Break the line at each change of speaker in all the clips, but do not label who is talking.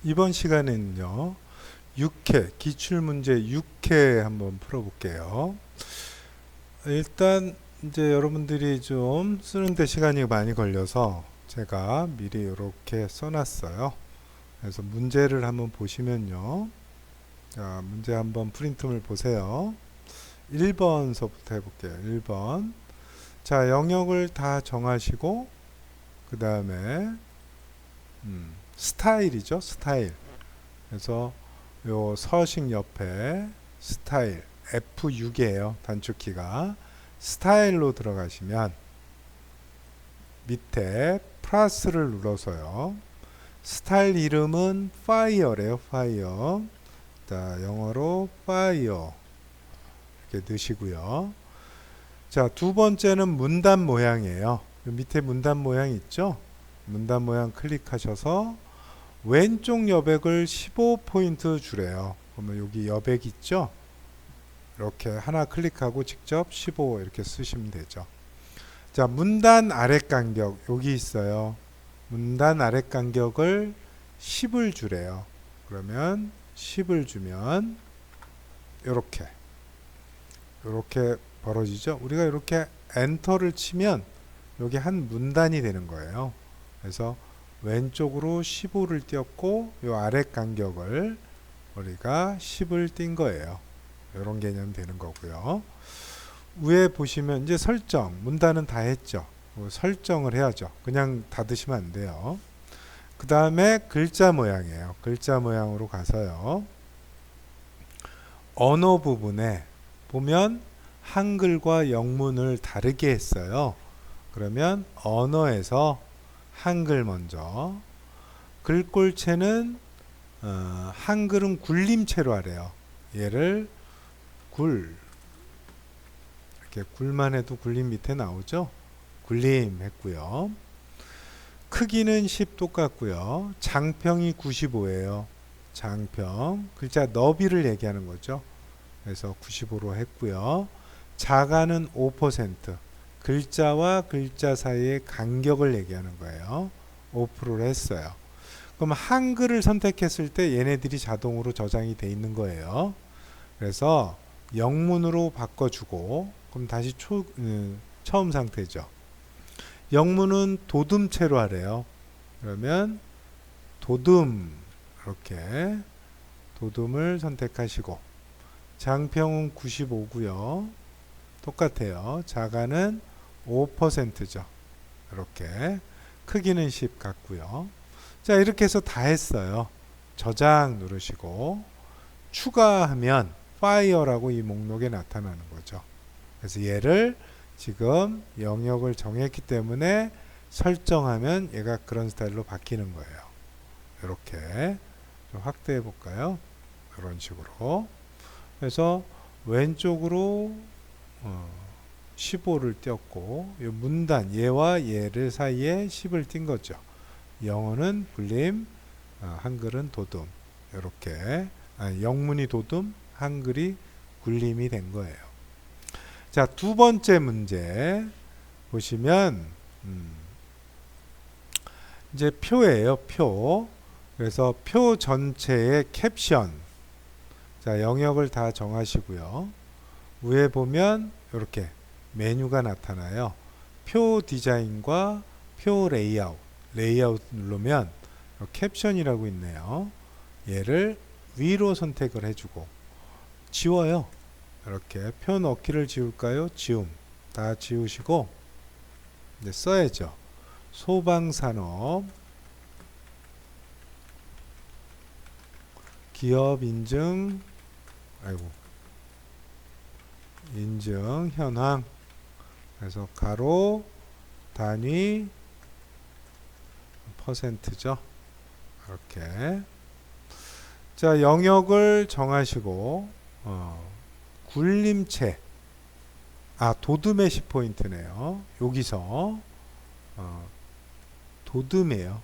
이번 시간에는요, 6회, 기출문제 6회 한번 풀어볼게요. 일단, 이제 여러분들이 좀 쓰는데 시간이 많이 걸려서 제가 미리 이렇게 써놨어요. 그래서 문제를 한번 보시면요. 자, 문제 한번 프린트물 보세요. 1번서부터 해볼게요. 1번. 자, 영역을 다 정하시고, 그 다음에, 스타일이죠. 스타일. 그래서 요 서식 옆에 스타일 F6이에요. 단축키가. 스타일로 들어가시면 밑에 플러스를 눌러서요. 스타일 이름은 fire래요. fire. 자, 영어로 fire 이렇게 넣으시고요. 자, 두 번째는 문단 모양이에요. 밑에 문단 모양 있죠? 문단 모양 클릭하셔서 왼쪽 여백을 15포인트 주래요. 그러면 여기 여백 있죠? 이렇게 하나 클릭하고 직접 15 이렇게 쓰시면 되죠. 자, 문단 아랫 간격 여기 있어요. 문단 아랫 간격을 10을 주래요. 그러면 10을 주면 이렇게 벌어지죠. 우리가 이렇게 엔터를 치면 여기 한 문단이 되는 거예요. 그래서 왼쪽으로 15를 띄었고 이 아랫 간격을 우리가 10을 띈 거예요. 이런 개념 되는 거고요. 위에 보시면 이제 설정, 문단은 다 했죠. 설정을 해야죠. 그냥 닫으시면 안 돼요. 그 다음에 글자 모양이에요. 글자 모양으로 가서요. 언어 부분에 보면 한글과 영문을 다르게 했어요. 그러면 언어에서 한글 먼저, 글꼴체는 한글은 굴림체로 하래요. 얘를 이렇게 굴만 해도 굴림 밑에 나오죠. 굴림 했고요. 크기는 10 똑같고요. 장평이 95예요. 장평, 글자 너비를 얘기하는 거죠. 그래서 95로 했고요. 자가는 5%, 글자와 글자 사이의 간격을 얘기하는 거예요. 5%로 했어요. 그럼 한글을 선택했을 때 얘네들이 자동으로 저장이 돼 있는 거예요. 그래서 영문으로 바꿔주고, 그럼 다시 처음 상태죠. 영문은 도둠체로 하래요. 그러면 도둠, 이렇게 도둠을 선택하시고, 장평은 95고요. 똑같아요. 자가는 5%죠. 이렇게 크기는 10 같고요. 자, 이렇게 해서 다 했어요. 저장 누르시고 추가하면 fire라고 이 목록에 나타나는 거죠. 그래서 얘를 지금 영역을 정했기 때문에 설정하면 얘가 그런 스타일로 바뀌는 거예요. 이렇게 좀 확대해 볼까요? 이런 식으로. 그래서 왼쪽으로 15를 띄었고 문단 얘와 얘를 사이에 10을 띈 거죠. 영어는 굴림, 한글은 도둠. 이렇게 영문이 도둠, 한글이 굴림이 된 거예요. 자, 두 번째 문제 보시면 이제 표예요. 표. 그래서 표 전체의 캡션. 자, 영역을 다 정하시고요. 위에 보면 이렇게 메뉴가 나타나요. 표 디자인과 표 레이아웃. 레이아웃 누르면 캡션이라고 있네요. 얘를 위로 선택을 해주고 지워요. 이렇게 표 넣기를 지울까요? 지움. 다 지우시고 이제 써야죠. 소방산업 기업 인증 인증 현황. 그래서 가로 단위 퍼센트죠. 이렇게. 자, 영역을 정하시고 굴림체 도둠의 10포인트네요. 여기서 도둠이에요.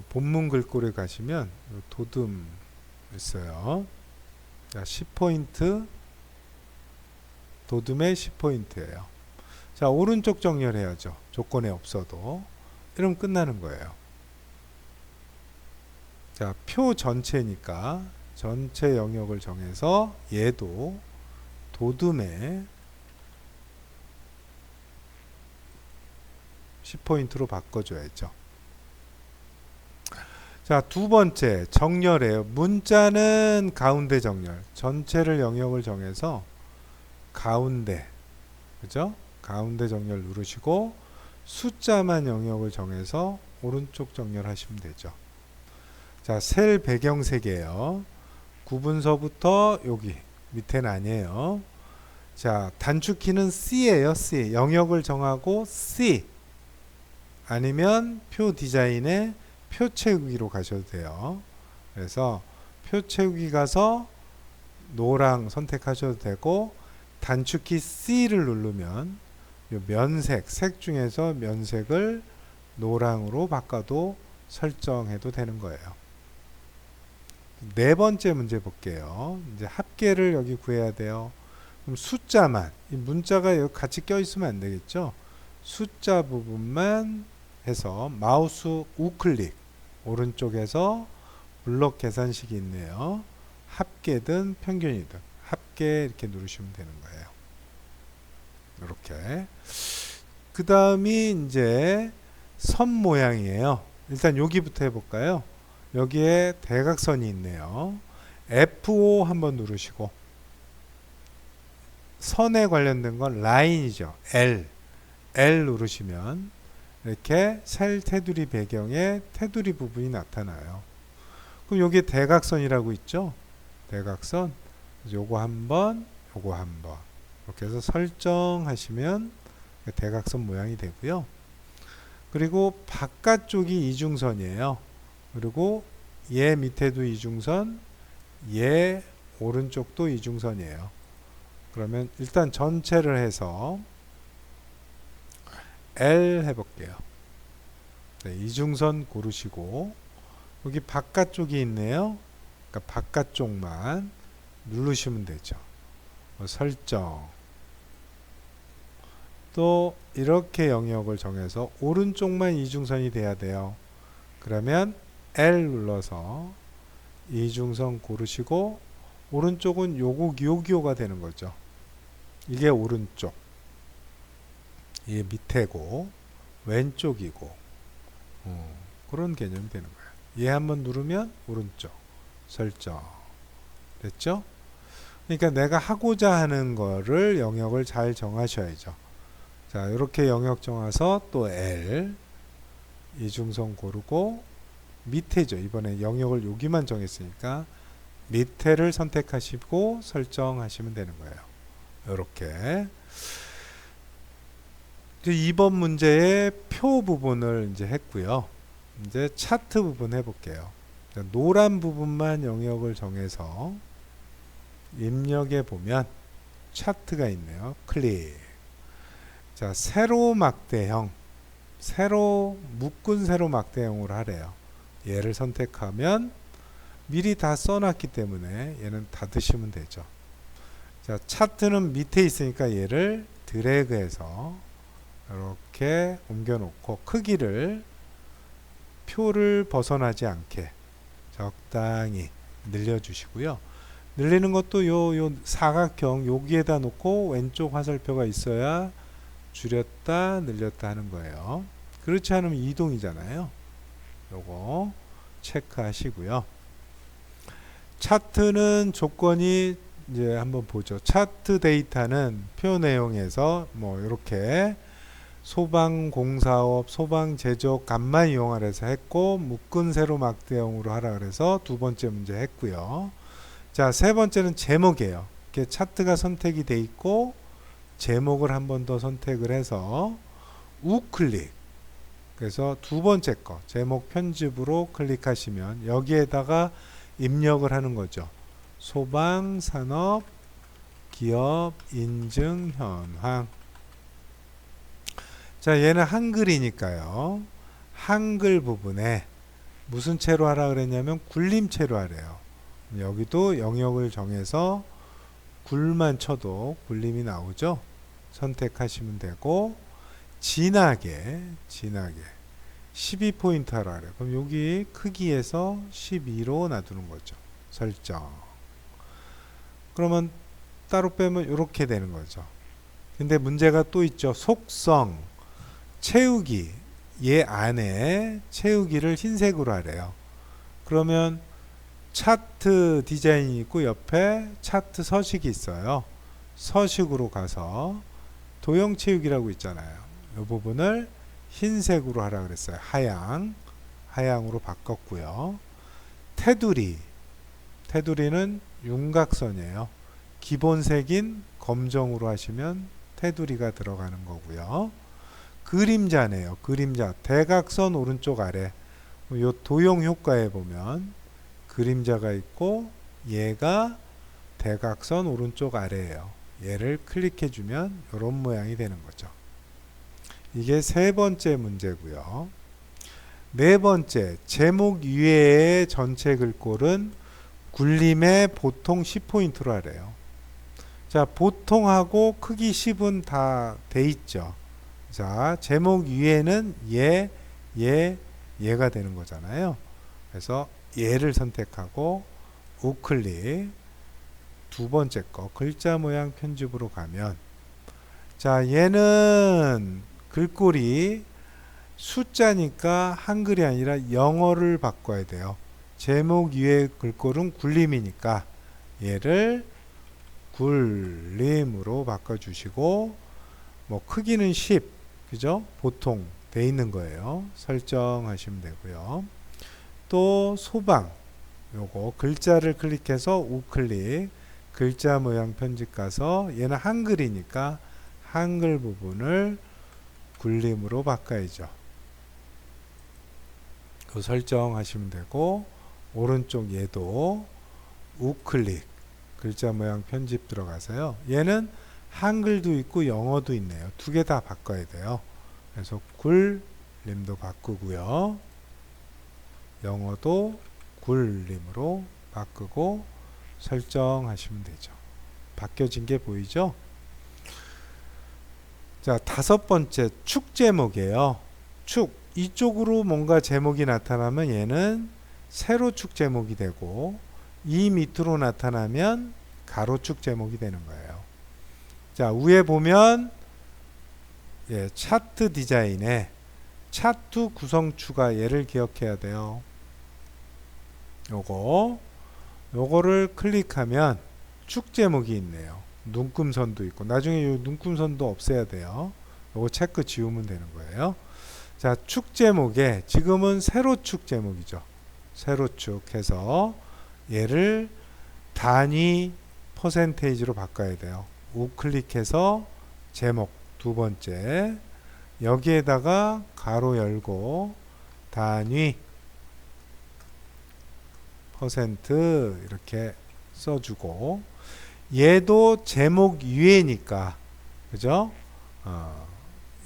본문 글꼴에 가시면 도둠 있어요. 자, 10포인트 도둠의 10포인트예요. 자, 오른쪽 정렬해야죠. 조건에 없어도. 이러면 끝나는 거예요. 자, 표 전체니까 전체 영역을 정해서 얘도 도둠에 10포인트로 바꿔줘야죠. 자, 두 번째 정렬이에요. 문자는 가운데 정렬. 전체를 영역을 정해서 가운데, 그죠? 가운데 정렬 누르시고 숫자만 영역을 정해서 오른쪽 정렬하시면 되죠. 자, 셀 배경 색이에요. 구분서부터 여기 밑에는 아니에요. 자, 단축키는 C예요. C. 영역을 정하고 C. 아니면 표 디자인에 표 채우기로 가셔도 돼요. 그래서 표 채우기 가서 노랑 선택하셔도 되고, 단축키 C를 누르면 요 면색, 색 중에서 면색을 노랑으로 바꿔도 설정해도 되는 거예요. 네 번째 문제 볼게요. 이제 합계를 여기 구해야 돼요. 그럼 숫자만, 이 문자가 여기 같이 껴 있으면 안 되겠죠? 숫자 부분만 해서 마우스 우클릭, 오른쪽에서 블록 계산식이 있네요. 합계든 평균이든 합계 이렇게 누르시면 되는 거예요. 이렇게. 그 다음이 이제 선 모양이에요. 일단 여기부터 해볼까요? 여기에 대각선이 있네요. F5 한번 누르시고, 선에 관련된 건 라인이죠. L 누르시면 이렇게 셀 테두리 배경에 테두리 부분이 나타나요. 그럼 여기 대각선이라고 있죠? 대각선. 요거 한번, 요거 한번. 이렇게 해서 설정하시면 대각선 모양이 되고요. 그리고 바깥쪽이 이중선이에요. 그리고 얘 밑에도 이중선, 얘 오른쪽도 이중선이에요. 그러면 일단 전체를 해서 L 해볼게요. 네, 이중선 고르시고 여기 바깥쪽이 있네요. 그러니까 바깥쪽만 누르시면 되죠. 설정. 또 이렇게 영역을 정해서 오른쪽만 이중선이 돼야 돼요. 그러면 L 눌러서 이중선 고르시고 오른쪽은 요기요가 되는 거죠. 이게 오른쪽, 이게 밑에고 왼쪽이고 그런 개념이 되는 거예요. 얘 한번 누르면 오른쪽 설정 됐죠? 그러니까 내가 하고자 하는 거를 영역을 잘 정하셔야죠. 자, 이렇게 영역 정해서 또 L 이중선 고르고 밑에죠. 이번에 영역을 여기만 정했으니까 밑에를 선택하시고 설정하시면 되는 거예요. 이렇게. 2번 문제의 표 부분을 이제 했고요. 이제 차트 부분 해볼게요. 노란 부분만 영역을 정해서 입력해 보면 차트가 있네요. 클릭. 자, 세로 막대형, 묶은 세로 막대형으로 하래요. 얘를 선택하면 미리 다 써놨기 때문에 얘는 닫으시면 되죠. 자, 차트는 밑에 있으니까 얘를 드래그해서 이렇게 옮겨 놓고 크기를 표를 벗어나지 않게 적당히 늘려주시고요. 늘리는 것도 요 사각형 여기에다 놓고 왼쪽 화살표가 있어야 줄였다 늘렸다 하는 거예요. 그렇지 않으면 이동이잖아요. 요거 체크하시고요. 차트는 조건이 이제 한번 보죠. 차트 데이터는 표 내용에서 뭐 이렇게 소방공사업, 소방제조값만 이용하라 해서 했고, 묶은 세로 막대형으로 하라 그래서 두 번째 문제 했고요. 자, 세 번째는 제목이에요. 이렇게 차트가 선택이 돼 있고 제목을 한 번 더 선택을 해서 우클릭. 그래서 두 번째 거 제목 편집으로 클릭하시면 여기에다가 입력을 하는 거죠. 소방, 산업, 기업, 인증, 현황. 자, 얘는 한글이니까요. 한글 부분에 무슨 채로 하라 그랬냐면 굴림체로 하래요. 여기도 영역을 정해서 굴만 쳐도 굴림이 나오죠. 선택하시면 되고 진하게 12포인트 하라 그래. 그럼 여기 크기에서 12로 놔두는 거죠. 설정. 그러면 따로 빼면 이렇게 되는 거죠. 근데 문제가 또 있죠. 속성, 채우기. 얘 안에 채우기를 흰색으로 하래요. 그러면 차트 디자인이 있고 옆에 차트 서식이 있어요. 서식으로 가서 도형 채우기라고 있잖아요. 이 부분을 흰색으로 하라 그랬어요. 하양으로 바꿨고요. 테두리는 윤곽선이에요. 기본색인 검정으로 하시면 테두리가 들어가는 거고요. 그림자네요. 그림자. 대각선 오른쪽 아래. 요 도형 효과에 보면 그림자가 있고 얘가 대각선 오른쪽 아래예요. 얘를 클릭해주면 이런 모양이 되는 거죠. 이게 세 번째 문제고요. 네 번째, 제목 위에 전체 글꼴은 굴림에 보통 10포인트로 하래요. 자, 보통하고 크기 10은 다 돼 있죠. 자, 제목 위에는 얘가 되는 거잖아요. 그래서 얘를 선택하고 우클릭. 두 번째 거 글자 모양 편집으로 가면, 자, 얘는 글꼴이 숫자니까 한글이 아니라 영어를 바꿔야 돼요. 제목 위에 글꼴은 굴림이니까 얘를 굴림으로 바꿔주시고, 뭐 크기는 10, 그죠? 보통 돼 있는 거예요. 설정하시면 되고요. 또 소방, 요거 글자를 클릭해서 우클릭, 글자 모양 편집 가서 얘는 한글이니까 한글 부분을 굴림으로 바꿔야죠. 그 설정하시면 되고, 오른쪽 얘도 우클릭 글자 모양 편집 들어가서요. 얘는 한글도 있고 영어도 있네요. 두 개 다 바꿔야 돼요. 그래서 굴림도 바꾸고요. 영어도 굴림으로 바꾸고 설정하시면 되죠. 바뀌어진 게 보이죠? 자, 다섯 번째 축 제목이에요. 축. 이쪽으로 뭔가 제목이 나타나면 얘는 세로축 제목이 되고, 이 밑으로 나타나면 가로축 제목이 되는 거예요. 자, 위에 보면 차트 디자인에 차트 구성 추가, 얘를 기억해야 돼요. 요거를 클릭하면 축 제목이 있네요. 눈금선도 있고, 나중에 이 눈금선도 없애야 돼요. 요거 체크 지우면 되는 거예요. 자, 축 제목에 지금은 세로축 제목이죠. 세로축 해서 얘를 단위 퍼센테이지로 바꿔야 돼요. 우클릭해서 제목 두 번째, 여기에다가 가로 열고 단위 퍼센트 이렇게 써주고, 얘도 제목 위에니까, 그죠?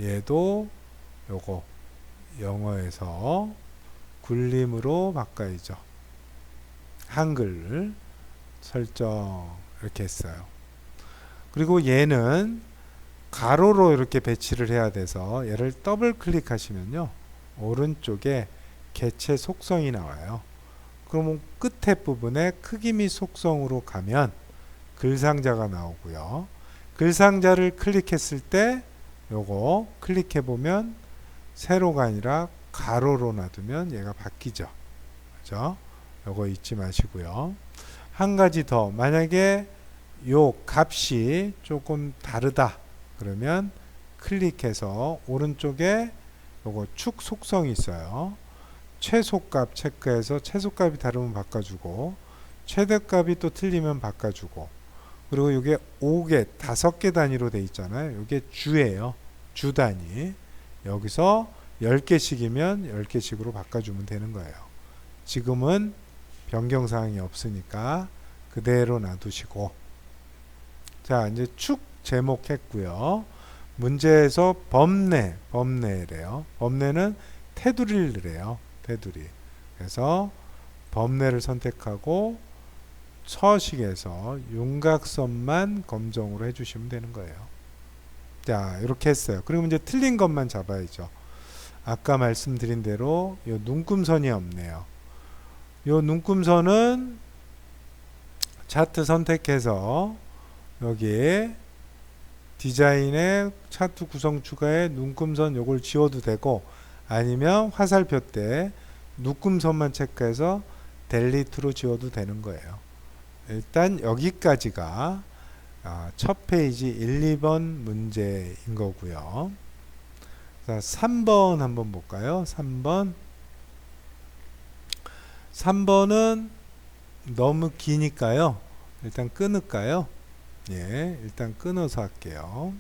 얘도 요거 영어에서 굴림으로 바꿔야죠. 한글 설정 이렇게 했어요. 그리고 얘는 가로로 이렇게 배치를 해야 돼서 얘를 더블 클릭하시면요, 오른쪽에 개체 속성이 나와요. 그러면 끝에 부분에 크기 및 속성으로 가면 글상자가 나오고요. 글상자를 클릭했을 때 요거 클릭해 보면 세로가 아니라 가로로 놔두면 얘가 바뀌죠. 그죠? 요거 잊지 마시고요. 한 가지 더, 만약에 요 값이 조금 다르다 그러면 클릭해서 오른쪽에 요거 축 속성이 있어요. 최소값 체크해서 최소값이 다르면 바꿔주고, 최대값이 또 틀리면 바꿔주고, 그리고 이게 5개, 5개 단위로 돼 있잖아요. 이게 주예요. 주 단위. 여기서 10개씩이면 10개씩으로 바꿔주면 되는 거예요. 지금은 변경사항이 없으니까 그대로 놔두시고, 자, 이제 축 제목 했고요. 문제에서 범례래요. 범례는 테두리래요. 테두리. 그래서 범례를 선택하고 서식에서 윤곽선만 검정으로 해주시면 되는 거예요. 자, 이렇게 했어요. 그리고 이제 틀린 것만 잡아야죠. 아까 말씀드린 대로 요 눈금선이 없네요. 요 눈금선은 차트 선택해서 여기에 디자인에 차트 구성 추가에 눈금선 요걸 지워도 되고, 아니면 화살표 때 눈금선만 체크해서 델리트로 지워도 되는 거예요. 일단 여기까지가 첫 페이지 1, 2번 문제인 거고요. 자, 3번 한번 볼까요? 3번은 너무 기니까요. 일단 끊을까요? 예, 일단 끊어서 할게요.